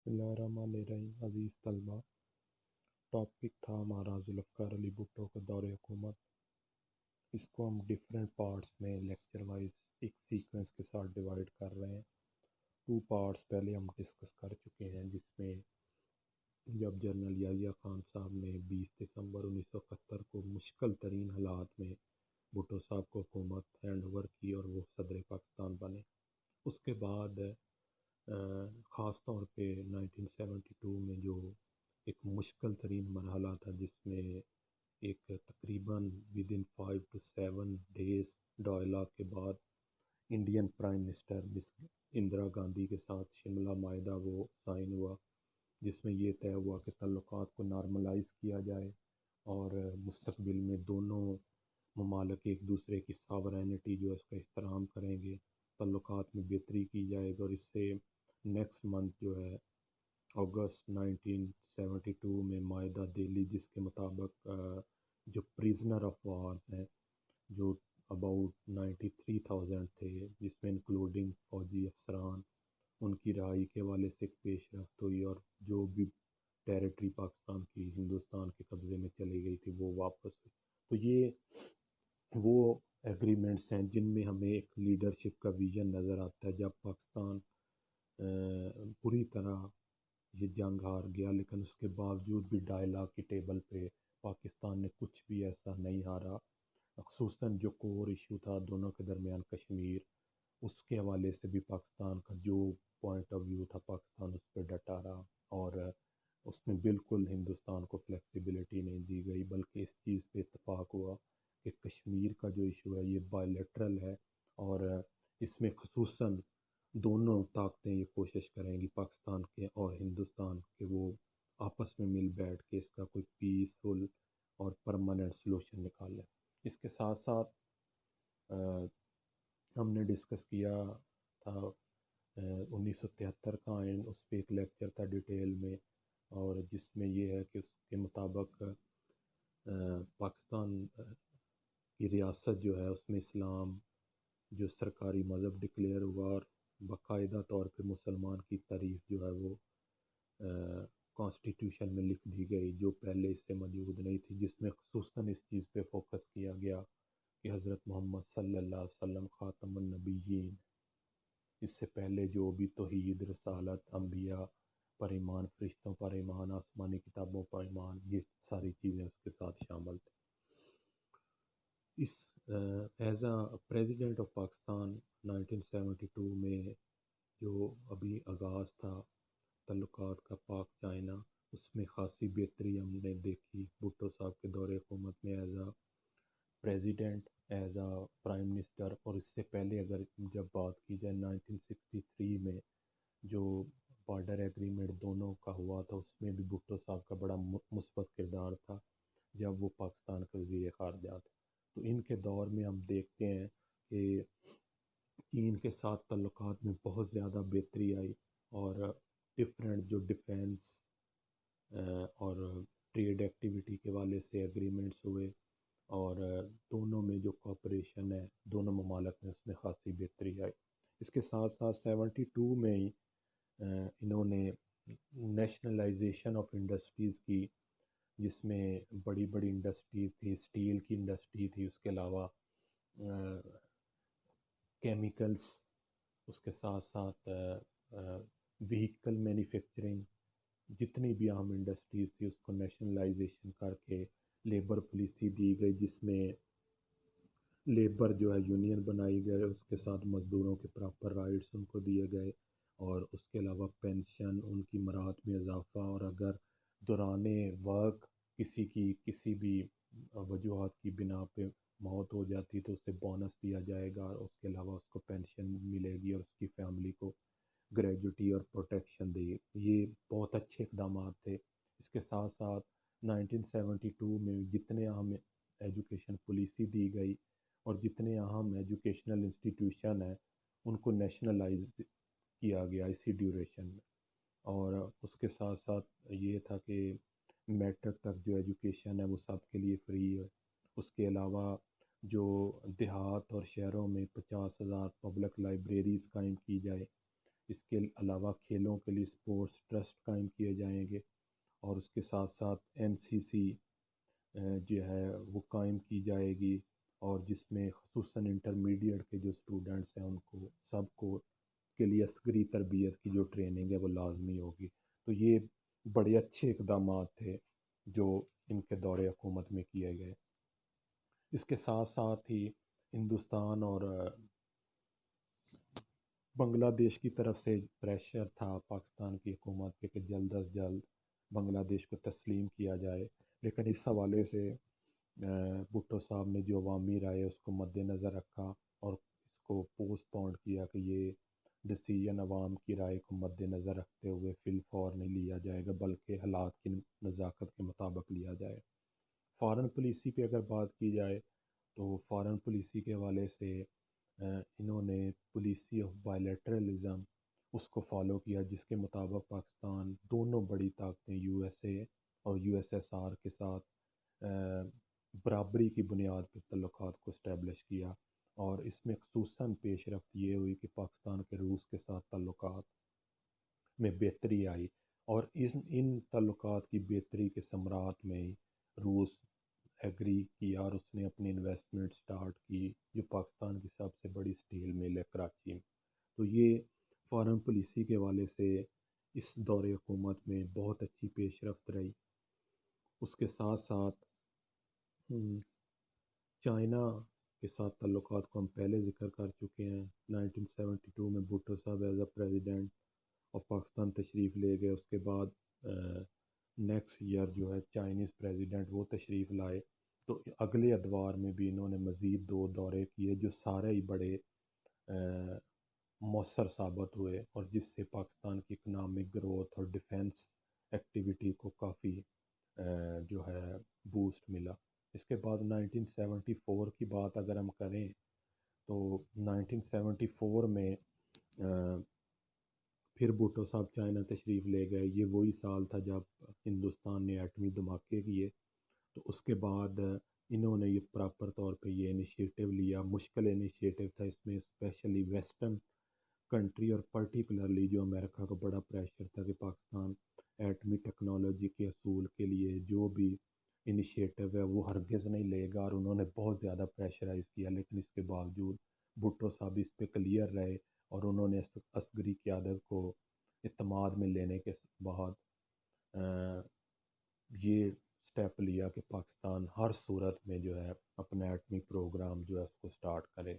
बिस्मिल्लाहिर्रहमानिर्रहीम। अज़ीज़ तलबा, टॉपिक था हमारा ज़ुल्फ़िकार अली भुट्टो का दौरे हुकूमत। इसको हम डिफरेंट पार्ट्स में लेक्चर वाइज एक सीक्वेंस के साथ डिवाइड कर रहे हैं। टू पार्ट्स पहले हम डिस्कस कर चुके हैं, जिसमें जब जनरल याहिया खान साहब ने 20 दिसंबर 1971 को मुश्किल तरीन हालात में भुट्टो साहब को हुकूमत हैंड ओवर की और वो सदर पाकिस्तान बने। उसके बाद ख़ास तौर पे 1972 में जो एक मुश्किल तरीन मरहला था, जिसमें एक तकरीबन within 5 to 7 days dialogue के बाद Indian prime minister miss Indira Gandhi के साथ शिमला माहिदा वो साइन हुआ, जिसमें ये तय हुआ कि तल्लुकात को नॉर्मलाइज़ किया जाए और मुस्तकबिल में दोनों ममालिक एक दूसरे की सावरेनिटी जो है उसका एहतराम करेंगे, तल्लुकात में बेहतरी की जाएगी। और इससे नेक्स्ट मंथ जो है अगस्त 1972 में माहिदा दिल्ली, जिसके मुताबिक जो प्रिजनर ऑफ वार हैं जो अबाउट 93,000 थे, जिसमें इंक्लूडिंग फौजी अफसरान, उनकी रहाई के हवाले से एक पेशरफ्त हुई और जो भी टेरिटरी पाकिस्तान की हिंदुस्तान के कब्ज़े में चली गई थी वो वापस हुई। तो ये वो एग्रीमेंट्स हैं जिनमें हमें एक लीडरशिप का विज़न नज़र आता है। जब पाकिस्तान पूरी तरह ये जंग हार गया, लेकिन उसके बावजूद भी डायलॉग की टेबल पे पाकिस्तान ने कुछ भी ऐसा नहीं हारा। ख़ुसूसन जो कोर इशू था दोनों के दरमियान कश्मीर, उसके हवाले से भी पाकिस्तान का जो पॉइंट ऑफ व्यू था पाकिस्तान उस पर डटा रहा और उसमें बिल्कुल हिंदुस्तान को फ्लेक्सिबिलिटी नहीं दी गई, बल्कि इस चीज़ पे इत्तफाक हुआ कि कश्मीर का जो इशू है ये बायलैटरल है और इसमें ख़ुसूसन दोनों ताकतें ये कोशिश करेंगी पाकिस्तान के और हिंदुस्तान के वो आपस में मिल बैठ के इसका कोई पीसफुल और परमानेंट सलूशन निकालें। इसके साथ साथ हमने डिस्कस किया था 1973 का आइन, उस पर एक लेक्चर था डिटेल में, और जिसमें ये है कि उसके मुताबिक पाकिस्तान की रियासत जो है उसमें इस्लाम जो सरकारी मज़हब डिक्लेयर हुआ और बाकायदा तौर पे मुसलमान की तारीफ़ जो है वो कॉन्स्टिट्यूशन में लिख दी गई, जो पहले इससे मौजूद नहीं थी, जिसमें ख़ुसूसन इस चीज़ पे फोकस किया गया कि हज़रत मोहम्मद सल्लल्लाहु अलैहि वसल्लम ख़ातमुन नबिय्यीन, इससे पहले जो भी तौहीद, रसालत, अंबिया पर ईमान, फरिश्तों पर ईमान, आसमानी किताबों पर ईमान, ये सारी चीज़ें उसके साथ शामिल थी। इस as a president of Pakistan 1972 में जो अभी आगाज़ था तल्लुकात का पाक चाइना, उसमें ख़ासी बेहतरी हमने देखी भुट्टो साहब के दौरे हुकूमत में as a president, as uh prime minister. और इससे पहले अगर जब बात की जाए 1963 में जो बॉर्डर एग्रीमेंट दोनों का हुआ था, उसमें भी भुट्टो साहब का बड़ा मुस्बत किरदार था जब वो पाकिस्तान के वज़ीर ख़ारजा थे। तो इनके दौर में हम देखते हैं कि चीन के साथ तल्लुकात में बहुत ज़्यादा बेहतरी आई और डिफरेंट जो डिफेंस और ट्रेड एक्टिविटी के वाले से एग्रीमेंट्स हुए और दोनों में जो कॉपरेशन है दोनों ममालिक में उसमें ख़ासी बेहतरी आई। इसके साथ साथ 72 में ही इन्होंने नेशनलाइजेशन ऑफ इंडस्ट्रीज़ की, जिसमें बड़ी बड़ी इंडस्ट्रीज़ थी, स्टील की इंडस्ट्री थी, उसके अलावा केमिकल्स, उसके साथ साथ व्हीकल मैन्युफैक्चरिंग, जितनी भी अहम इंडस्ट्रीज़ थी उसको नेशनलाइजेशन करके लेबर पॉलिसी दी गई, जिसमें लेबर जो है यूनियन बनाई गए, उसके साथ मज़दूरों के प्रॉपर राइट्स उनको दिए गए और उसके अलावा पेंशन, उनकी मराहत में इजाफ़ा, और अगर दौराने वर्क किसी की किसी भी वजूहत की बिना पे मौत हो जाती तो उसे बोनस दिया जाएगा और उसके अलावा उसको पेंशन मिलेगी और उसकी फैमिली को ग्रेजुटी और प्रोटेक्शन देगी। ये बहुत अच्छे इकदाम थे। इसके साथ साथ 1972 में जितने अहम एजुकेशन पॉलिसी दी गई और जितने अहम एजुकेशनल इंस्टीट्यूशन हैं उनको नेशनलाइज किया गया इसी ड्यूरेशन में। और उसके साथ साथ ये था कि मैट्रिक तक जो एजुकेशन है वो सब के लिए फ्री है। उसके अलावा जो देहात और शहरों में 50,000 पब्लिक लाइब्रेरीज़ कायम की जाए, اس کے علاوہ کھیلوں کے لیے اسپورٹس ٹرسٹ قائم کیے جائیں گے، اور اس کے ساتھ ساتھ NCC جو ہے وہ قائم کی جائے گی، اور جس میں خصوصاً انٹرمیڈیٹ کے جو اسٹوڈنٹس ہیں ان کو سب کو کے لیے عسکری تربیت کی جو ٹریننگ ہے وہ لازمی ہوگی۔ تو یہ بڑے اچھے اقدامات تھے جو ان کے دور حکومت میں کیے گئے۔ اس کے ساتھ ساتھ ہی ہندوستان اور بنگلہ دیش کی طرف سے پریشر تھا پاکستان کی حکومت پہ کہ جلد از جلد بنگلہ دیش کو تسلیم کیا جائے، لیکن اس حوالے سے بھٹو صاحب نے جو عوامی رائے اس کو مد نظر رکھا اور اس کو پوسٹ پونڈ کیا کہ یہ ڈسیژن عوام کی رائے کو مد نظر رکھتے ہوئے فی الفور نہیں لیا جائے گا، بلکہ حالات کی نزاکت کے مطابق لیا جائے۔ فارن پالیسی پہ اگر بات کی جائے تو فارن پالیسی کے حوالے سے انہوں نے پالیسی آف بائیلیٹرلزم اس کو فالو کیا، جس کے مطابق پاکستان دونوں بڑی طاقتیں USA اور USSR کے ساتھ برابری کی بنیاد پر تعلقات کو اسٹیبلش کیا، اور اس میں خصوصاً پیش رفت یہ ہوئی کہ پاکستان کے روس کے ساتھ تعلقات میں بہتری آئی، اور ان تعلقات کی بہتری کے ثمرات میں ہی روس ایگری کیا اور اس نے اپنی انویسٹمنٹ سٹارٹ کی، جو پاکستان کی سب سے بڑی سٹیل مل ہے کراچی میں۔ تو یہ فارن پالیسی کے حوالے سے اس دور حکومت میں بہت اچھی پیش رفت رہی۔ اس کے ساتھ ساتھ چائنا کے ساتھ تعلقات کو ہم پہلے ذکر کر چکے ہیں۔ 1972 میں بھٹو صاحب ایز اے پریزیڈنٹ اور پاکستان تشریف لے گئے، اس کے بعد نیکسٹ ایئر جو ہے چائنیز پریزیڈنٹ وہ تشریف لائے، تو اگلے ادوار میں بھی انہوں نے مزید 2 دورے کیے جو سارے ہی بڑے مؤثر ثابت ہوئے، اور جس سے پاکستان کی اکنامک گروتھ اور ڈیفینس ایکٹیویٹی کو کافی جو ہے بوسٹ ملا۔ اس کے بعد 1974 کی بات اگر ہم کریں تو 1974 میں پھر بھٹو صاحب چائنا تشریف لے گئے۔ یہ وہی سال تھا جب ہندوستان نے ایٹمی دھماکے کیے، تو اس کے بعد انہوں نے یہ پراپر طور پہ یہ انیشیٹو لیا، مشکل انیشیٹو تھا، اس میں اسپیشلی ویسٹرن کنٹری اور پرٹیکولرلی جو امریکہ کا بڑا پریشر تھا کہ پاکستان ایٹمی ٹیکنالوجی کے حصول کے لیے جو بھی انیشیٹو ہے وہ ہرگز نہیں لے گا، اور انہوں نے بہت زیادہ پریشرائز کیا، لیکن اس کے باوجود بھٹو صاحب اس پہ کلیئر رہے، اور انہوں نے عسکری قیادت کو اعتماد میں لینے کے بعد یہ سٹیپ لیا کہ پاکستان ہر صورت میں جو ہے اپنا ایٹمی پروگرام جو ہے اس کو سٹارٹ کرے۔